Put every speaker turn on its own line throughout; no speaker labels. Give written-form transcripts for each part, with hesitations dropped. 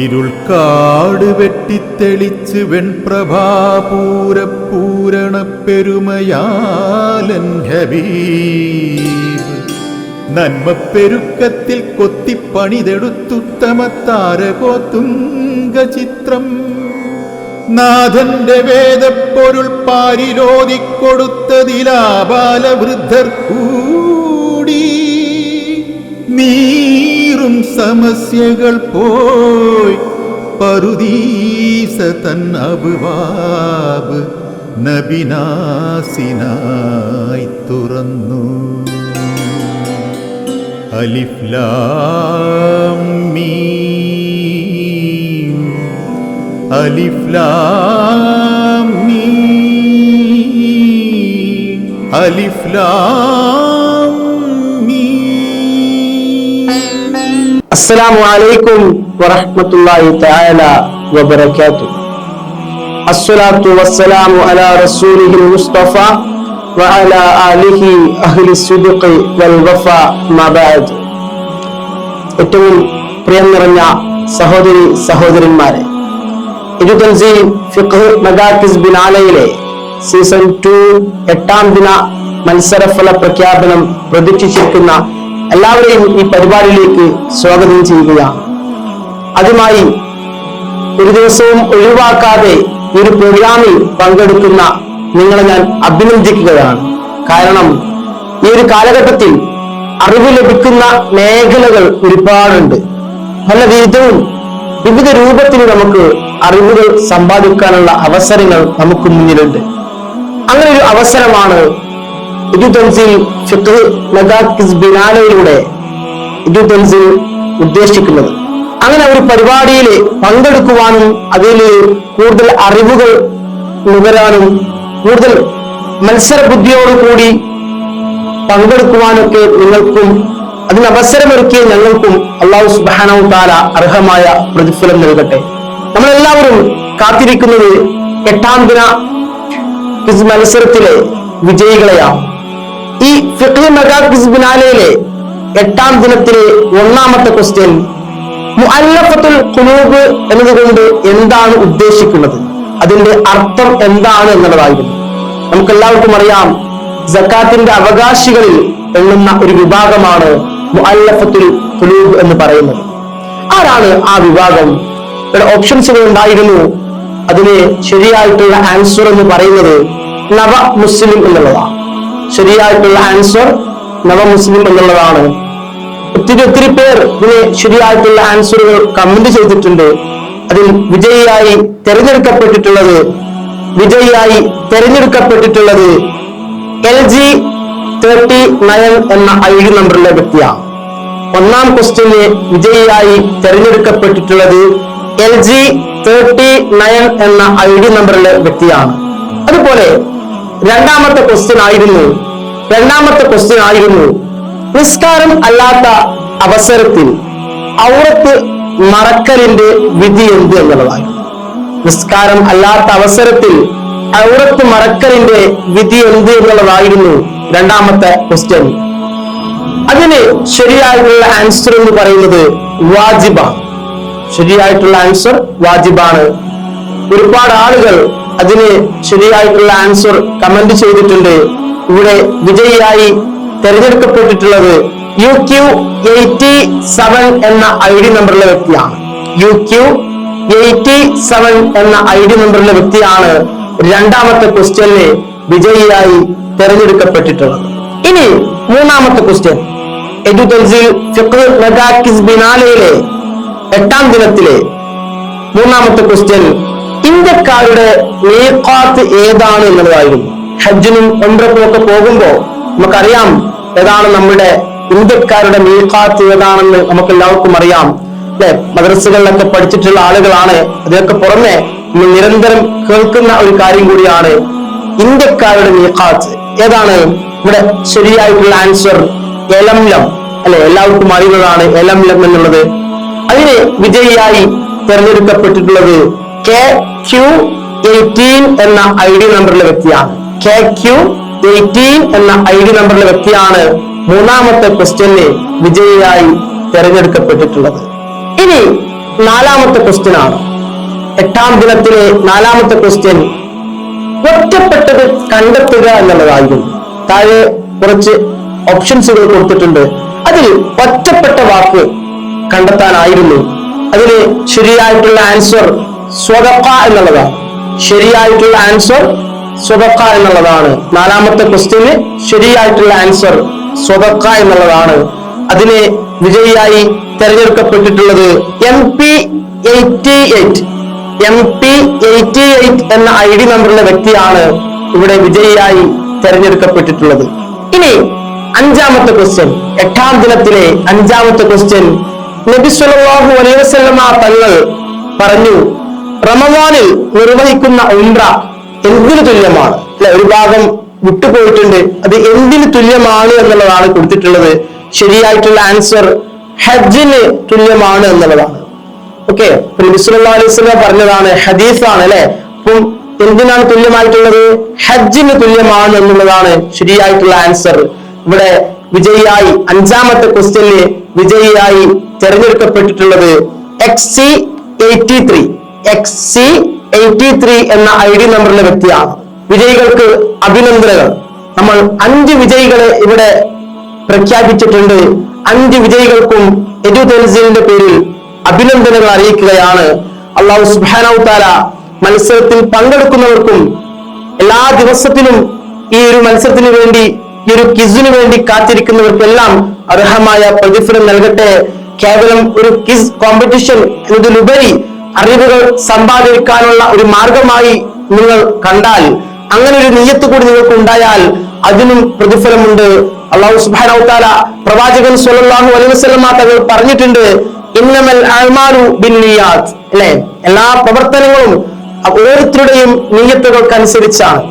ഇരുൾക്കാട് വെട്ടിത്തെളിച്ച് വെൺപ്രഭാപൂരപൂരണ പെരുമയാലൻ ഹബീബ് നന്മപ്പെരുക്കത്തിൽ കൊത്തിപ്പണിതെടുത്തുത്തമ താരകോത്തുംഗ ചിത്രം നാഥന്റെ വേദപ്പൊരുൾ പാരിലോദിക്കൊടുത്തതിലാബാലവൃദ്ധർ കൂടി നീറും സമസ്യകൾ പോയി പറുദീസ തൻ അബ്വാബ് നബിനാസിനായി തുറന്നു. അലിഫ് ലാം മീം അലിഫ് ലാം മീം അലിഫ് ലാം മീം.
അസ്സലാമു അലൈക്കും വറഹ്മത്തുള്ളാഹി തആല വബറകാതുഹു. അസ്സലാത്തു വസ്സലാമു അലാ റസൂലിഹിൽ മുസ്തഫ വഅലാ ആലിഹി അഹ്ലി സിദ്ഖി വൽ വഫാ മാ ബഅദ്. ഏറ്റവും പ്രിയം നിറഞ്ഞ സഹോദരി സഹോദരന്മാരെ, തൻസീൽ ഫിഖ് മദാരിസ് ബിനാലയിലെ സീസൺ 2 8ാം ദിന മത്സരഫല പ്രഖ്യാപനം പ്രതീക്ഷിച്ചിരിക്കുന്ന എല്ലാവരെയും ഈ പരിപാടിയിലേക്ക് സ്വാഗതം ചെയ്യുകയാണ്. അതുമായി ഒരു ദിവസവും ഒഴിവാക്കാതെ ഈ ഒരു പ്രോഗ്രാമിൽ പങ്കെടുക്കുന്ന നിങ്ങളെ ഞാൻ അഭിനന്ദിക്കുകയാണ്. കാരണം ഈ ഒരു കാലഘട്ടത്തിൽ അറിവ് ലഭിക്കുന്ന മേഖലകൾ ഒരുപാടുണ്ട്. പല വിവിധ രൂപത്തിൽ നമുക്ക് അറിവുകൾ സമ്പാദിക്കാനുള്ള അവസരങ്ങൾ നമുക്ക് മുന്നിലുണ്ട്. അങ്ങനെ ഒരു അവസരമാണ് തൻസീൽ ഫിഖ് മദാരിസ് ബിനാലയിലൂടെ തൻസീൽ ഉദ്ദേശിക്കുന്നത്. അങ്ങനെ ഒരു പരിപാടിയിൽ പങ്കെടുക്കുവാനും അതിൽ കൂടുതൽ അറിവുകൾ നുകരാനും കൂടുതൽ മത്സര ബുദ്ധിയോടുകൂടി പങ്കെടുക്കുവാനൊക്കെ നിങ്ങൾക്കും അതിന് അവസരമൊരുക്കിയ ഞങ്ങൾക്കും അല്ലാഹു സുബ്ഹാനഹു തആല അർഹമായ പ്രതിഫലം നൽകട്ടെ. നമ്മളെല്ലാവരും കാത്തിരിക്കുന്നത് 8ാം ദിന ക്വിസ് മത്സരത്തിലെ വിജയികളെയാണ്. ഈ ഫിഖ് മദാരിസ് ബിനാലയിലെ 8ാം ദിനത്തിലെ 1ാമത്തെ ക്വസ്റ്റ്യൻ മുഅല്ലഫത്തുൽ ഖുലൂബ് എന്നതുകൊണ്ട് എന്താണ് ഉദ്ദേശിക്കുന്നത്, അതിന്റെ അർത്ഥം എന്താണ് എന്നുള്ളതായിരുന്നു. നമുക്കെല്ലാവർക്കും അറിയാം, സക്കാത്തിന്റെ അവകാശികളിൽ എണ്ണുന്ന ഒരു വിഭാഗമാണ് മുഅല്ലഫത്തുൽ ഖുലൂബ് എന്ന് പറയുന്നത്. ആരാണ് ആ വിഭാഗം? ഇവിടെ ഓപ്ഷൻസുകൾ ഉണ്ടായിരുന്നു. അതിന് ശരിയായിട്ടുള്ള ആൻസർ എന്ന് പറയുന്നത് നവ മുസ്ലിം എന്നുള്ളതാണ്. ശരിയായിട്ടുള്ള ആൻസർ നവ മുസ്ലിം എന്നുള്ളതാണ്. ഒത്തിരി പേർ ഇതിന് ശരിയായിട്ടുള്ള ആൻസറുകൾ കമന്റ് ചെയ്തിട്ടുണ്ട്. അതിൽ വിജയിയായി തെരഞ്ഞെടുക്കപ്പെട്ടിട്ടുള്ളത് LG39 എന്ന ID നമ്പറിലെ വ്യക്തിയാണ്. 1ാം ക്വസ്റ്റ്യന് വിജയിയായി തെരഞ്ഞെടുക്കപ്പെട്ടിട്ടുള്ളത് LG39 എന്ന ID നമ്പറിലെ വ്യക്തിയാണ്. അതുപോലെ രണ്ടാമത്തെ ക്വസ്റ്റ്യൻ ആയിരുന്നു നിസ്കാരം അല്ലാത്ത അവസരത്തിൽ ഔറത്ത് മറക്കലിന്റെ വിധി എന്ത് എന്നുള്ളതായിരുന്നു. നിസ്കാരം അല്ലാത്ത അവസരത്തിൽ ഔറത്ത് മറക്കലിന്റെ വിധി എന്ത് എന്നുള്ളതായിരുന്നു രണ്ടാമത്തെ ക്വസ്റ്റ്യൻ. അതിന് ശരിയായിട്ടുള്ള ആൻസർ എന്ന് പറയുന്നത് വാജിബാണ്. ശരിയായിട്ടുള്ള ആൻസർ വാജിബാണ്. ഒരുപാട് ആളുകൾ അതിന് ശരിയായിട്ടുള്ള ആൻസർ കമന്റ് ചെയ്തിട്ടുണ്ട്. ഇവിടെ വിജയിയായി തെരഞ്ഞെടുക്കപ്പെട്ടിട്ടുള്ളത് UQ87 എന്ന ID നമ്പറിലെ വ്യക്തിയാണ്. UQ87 എന്ന ID നമ്പറിലെ വ്യക്തിയാണ് രണ്ടാമത്തെ ക്വസ്റ്റ്യനിലെ വിജയിയായി തെരഞ്ഞെടുക്കപ്പെട്ടിട്ടുള്ളത്. ഇനി 3ാമത്തെ ക്വസ്റ്റ്യൻ തൻസീൽ ഫിഖ് മദാരിസ് ബിനാലയിലെ 8ാം ദിനത്തിലെ 3ാമത്തെ ക്വസ്റ്റ്യൻ ഇന്ത്യക്കാരുടെ മീഖാത്ത് ഏതാണ് എന്നുള്ളതായിരുന്നു. ഹജ്ജിനും ഉംറയ്ക്കും ഒക്കെ പോകുമ്പോ നമുക്കറിയാം ഏതാണ് നമ്മുടെ ഇന്ത്യക്കാരുടെ മീഖാത്ത് ഏതാണെന്ന് നമുക്ക് എല്ലാവർക്കും അറിയാം, അല്ലെ? മദ്രസകളിലൊക്കെ പഠിച്ചിട്ടുള്ള ആളുകളാണ്. അതിനൊക്കെ പുറമെ നമ്മൾ നിരന്തരം കേൾക്കുന്ന ഒരു കാര്യം കൂടിയാണ് ഇന്ത്യക്കാരുടെ മീഖാത്ത് ഏതാണ്. ഇവിടെ ശരിയായിട്ടുള്ള ആൻസർ എലംലം, അല്ലെ? എല്ലാവർക്കും അറിയുന്നതാണ് എലംലം എന്നുള്ളത്. അതിന് വിജയിയായി തെരഞ്ഞെടുക്കപ്പെട്ടിട്ടുള്ളത് KQ18 എന്ന ID നമ്പറിലെ വ്യക്തിയാണ്. KQ18 എന്ന ID നമ്പറിലെ വ്യക്തിയാണ് 3ാമത്തെ ക്വസ്റ്റ്യന് വിജയിയായി തെരഞ്ഞെടുക്കപ്പെട്ടിട്ടുള്ളത്. ഇനി നാലാമത്തെ ക്വസ്റ്റ്യൻ ആണ്. 8-ാം ദിനത്തിലെ നാലാമത്തെ ക്വസ്റ്റ്യൻ ഒറ്റപ്പെട്ടത് കണ്ടെത്തുക എന്നുള്ളതായിരുന്നു. താഴെ കുറച്ച് ഓപ്ഷൻസുകൾ കൊടുത്തിട്ടുണ്ട്. അതിൽ ഒറ്റപ്പെട്ട വാക്ക് കണ്ടെത്താനായിരുന്നു. അതിന് ശരിയായിട്ടുള്ള ആൻസർ സ്വദഖ എന്നുള്ളതാണ്. ശരിയായിട്ടുള്ള ആൻസർ സ്വദഖ എന്നുള്ളതാണ്. നാലാമത്തെ ക്വസ്റ്റ്യന് ശരിയായിട്ടുള്ള ആൻസർ സ്വദഖ എന്നുള്ളതാണ്. അതിന് വിജയിയായി തെരഞ്ഞെടുക്കപ്പെട്ടിട്ടുള്ളത് MP88 എന്ന ID നമ്പറിലെ വ്യക്തിയാണ് ഇവിടെ വിജയിയായി തെരഞ്ഞെടുക്കപ്പെട്ടിട്ടുള്ളത്. ഇനി 5-ാമത്തെ ക്വസ്റ്റ്യൻ, 8-ാം ദിനത്തിലെ 5-ാമത്തെ ക്വസ്റ്റ്യൻ, നബി സല്ലല്ലാഹു അലൈഹി വസല്ലമ തങ്ങൾ പറഞ്ഞു, റമദാനിൽ നിർവഹിക്കുന്ന ഉംറ എന്തിനു തുല്യമാണ്? അല്ലെ, ഒരു ഭാഗം വിട്ടുപോയിട്ടുണ്ട്. അത് എന്തിനു തുല്യമാണ് എന്നുള്ളതാണ് കൊടുത്തിട്ടുള്ളത്. ശരിയായിട്ടുള്ള ആൻസർ ഹജ്ജിന് തുല്യമാണ് എന്നുള്ളതാണ്. ഓക്കെ, നബി സല്ലല്ലാഹു അലൈഹി വസല്ലം പറഞ്ഞതാണ്, ഹദീസാണ് അല്ലെ. അപ്പം എന്തിനാണ് തുല്യമായിട്ടുള്ളത്? ഹജ്ജിന് തുല്യമാണ് എന്നുള്ളതാണ് ശരിയായിട്ടുള്ള ആൻസർ. ഇവിടെ വിജയിയായി 5-ാമത്തെ ക്വസ്റ്റ്യനിൽ വിജയിയായി തെരഞ്ഞെടുക്കപ്പെട്ടിട്ടുള്ളത് XC83 എന്ന ID നമ്പറിലെ വ്യക്തിയാണ്. വിജയികൾക്ക് അഭിനന്ദനങ്ങൾ. നമ്മൾ 5 വിജയികളെ ഇവിടെ പ്രഖ്യാപിച്ചിട്ടുണ്ട്. 5 വിജയികൾക്കും എഡ്യൂതൻസിന്റെ പേരിൽ അഭിനന്ദനങ്ങൾ അറിയിക്കുകയാണ്. അല്ലാഹു സുബ്ഹാനഹു തആല മത്സരത്തിൽ പങ്കെടുക്കുന്നവർക്കും എല്ലാ ദിവസത്തിലും ഈ ഒരു മത്സരത്തിന് വേണ്ടി, ഈ ഒരു ക്വിസിന് വേണ്ടി കാത്തിരിക്കുന്നവർക്കെല്ലാം അർഹമായ പ്രതിഫലം നൽകട്ടെ. കേവലം ഒരു ക്വിസ് കോമ്പറ്റീഷൻ എന്നതിലുപരി അറിവുകൾ സമ്പാദിക്കാനുള്ള ഒരു മാർഗമായി നിങ്ങൾ കണ്ടാൽ, അങ്ങനെ ഒരു നിയ്യത്ത് കൂടി നിങ്ങൾക്ക് ഉണ്ടായാൽ അതിനും പ്രതിഫലമുണ്ട്. അല്ലാഹു സുബ്ഹാനഹു തആല പ്രവാചകൻ സ്വല്ലല്ലാഹു അലൈഹി വസല്ലം തങ്ങൾ പറഞ്ഞിട്ടുണ്ട്, ഇന്നമൽ അഅ്മാലു ബിന്നിയാത്ത്. അല്ലെ, എല്ലാ പ്രവർത്തനങ്ങളും ഓരോരുത്തരുടെയും നിയ്യത്തുകൾക്കനുസരിച്ചാണ്.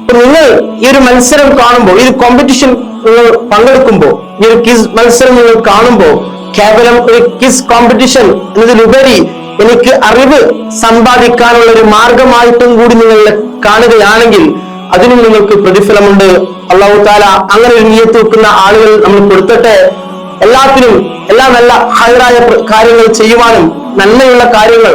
അപ്പൊ നിങ്ങൾ ഈ ഒരു മത്സരം കാണുമ്പോൾ, ഈ ഒരു കോമ്പറ്റീഷൻ നിങ്ങൾ പങ്കെടുക്കുമ്പോൾ, ഈ ഒരു ക്വിസ് മത്സരം നിങ്ങൾ കാണുമ്പോൾ, കേവലം ഒരു ക്വിസ് കോമ്പറ്റീഷൻ എന്നതിലുപരി എനിക്ക് അറിവ് സമ്പാദിക്കാനുള്ള ഒരു മാർഗമായിട്ടും കൂടി നിങ്ങൾ കാണുകയാണെങ്കിൽ അതിനും നിങ്ങൾക്ക് പ്രതിഫലമുണ്ട്. അല്ലാഹു തആല അങ്ങനെ ഒരു നിയ്യത്ത് വെക്കുന്ന ആളുകൾ നമ്മൾ കൊടുക്കട്ടെ. എല്ലാത്തിനും എല്ലാ നല്ല ഹൈറായ കാര്യങ്ങൾ ചെയ്യുവാനും, നന്മയുള്ള കാര്യങ്ങൾ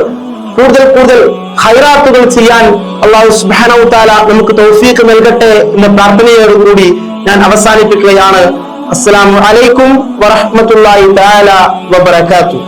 കൂടുതൽ ഹൈറാത്തുകൾ ചെയ്യാൻ അല്ലാഹു സുബ്ഹാനഹു തആല നമുക്ക് തൗഫീഖ് നൽകട്ടെ എന്ന പ്രാർത്ഥനയോടുകൂടി ഞാൻ അവസാനിപ്പിക്കുകയാണ്. അസ്സലാമു അലൈക്കും വറഹ്മത്തുള്ളാഹി തആല വബറകാതുഹു.